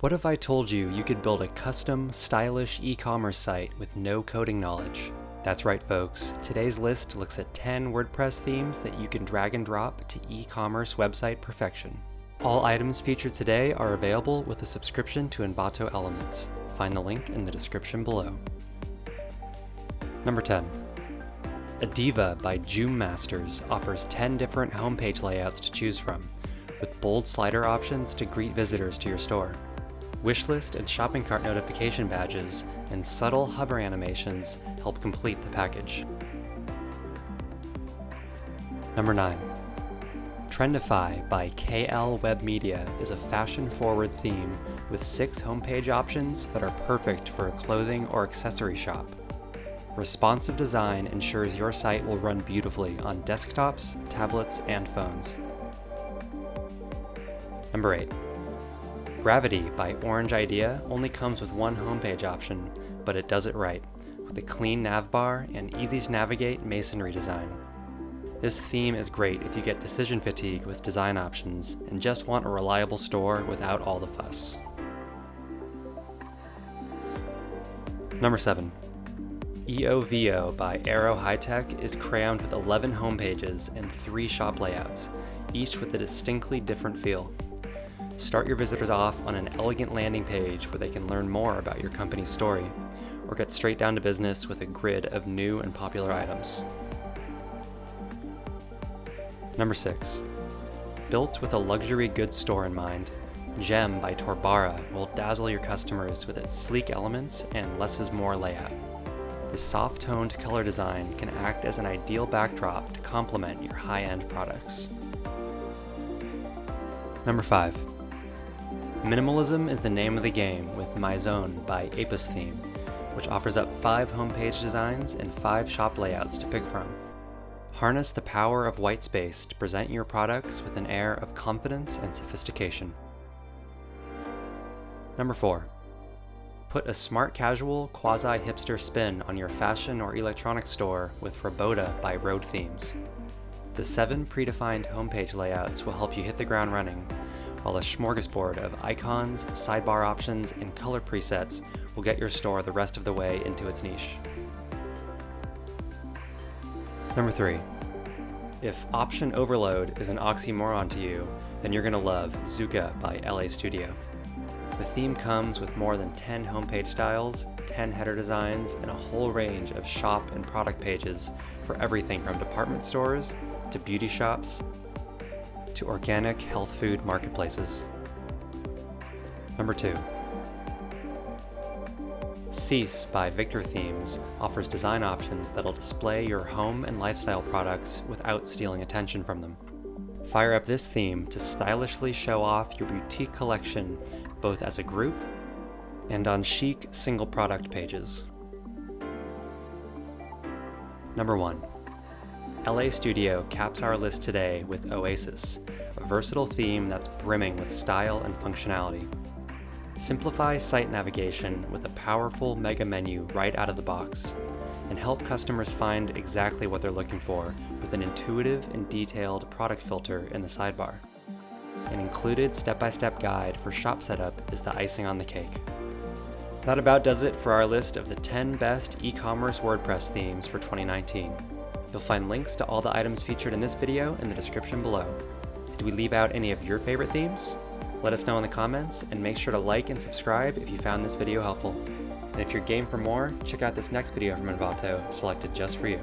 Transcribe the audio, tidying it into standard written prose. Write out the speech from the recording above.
What if I told you you could build a custom, stylish e-commerce site with no coding knowledge? That's right, folks. Today's list looks at 10 WordPress themes that you can drag and drop to e-commerce website perfection. All items featured today are available with a subscription to Envato Elements. Find the link in the description below. Number 10. Adiva by Joom Masters offers 10 different homepage layouts to choose from, with bold slider options to greet visitors to your store. Wishlist and shopping cart notification badges and subtle hover animations help complete the package. Number 9. Trendify by KL Web Media is a fashion-forward theme with 6 homepage options that are perfect for a clothing or accessory shop. Responsive design ensures your site will run beautifully on desktops, tablets, and phones. Number 8. Gravity by Orange Idea only comes with one homepage option, but it does it right, with a clean navbar and easy-to-navigate masonry design. This theme is great if you get decision fatigue with design options and just want a reliable store without all the fuss. Number 7. EOVO by Aero High-Tech is crammed with 11 homepages and 3 shop layouts, each with a distinctly different feel. Start your visitors off on an elegant landing page where they can learn more about your company's story, or get straight down to business with a grid of new and popular items. Number 6. Built with a luxury goods store in mind, Gem by Torbara will dazzle your customers with its sleek elements and less is more layout. The soft-toned color design can act as an ideal backdrop to complement your high-end products. Number 5. Minimalism is the name of the game with My Zone by Apis Theme, which offers up 5 homepage designs and 5 shop layouts to pick from. Harness the power of white space to present your products with an air of confidence and sophistication. Number 4. Put a smart casual, quasi-hipster spin on your fashion or electronics store with Roboda by Road Themes. The 7 predefined homepage layouts will help you hit the ground running, while a smorgasbord of icons, sidebar options, and color presets will get your store the rest of the way into its niche. Number 3. If option overload is an oxymoron to you, then you're going to love Zuka by LA Studio. The theme comes with more than 10 homepage styles, 10 header designs, and a whole range of shop and product pages for everything from department stores to beauty shops to organic health food marketplaces. Number 2. Cease by Victor Themes offers design options that'll display your home and lifestyle products without stealing attention from them. Fire up this theme to stylishly show off your boutique collection both as a group and on chic single product pages. Number 1. LA Studio caps our list today with Oasis, a versatile theme that's brimming with style and functionality. Simplify site navigation with a powerful mega menu right out of the box, and help customers find exactly what they're looking for with an intuitive and detailed product filter in the sidebar. An included step-by-step guide for shop setup is the icing on the cake. That about does it for our list of the 10 best e-commerce WordPress themes for 2019. You'll find links to all the items featured in this video in the description below. Did we leave out any of your favorite themes? Let us know in the comments, and make sure to like and subscribe if you found this video helpful. And if you're game for more, check out this next video from Envato, selected just for you.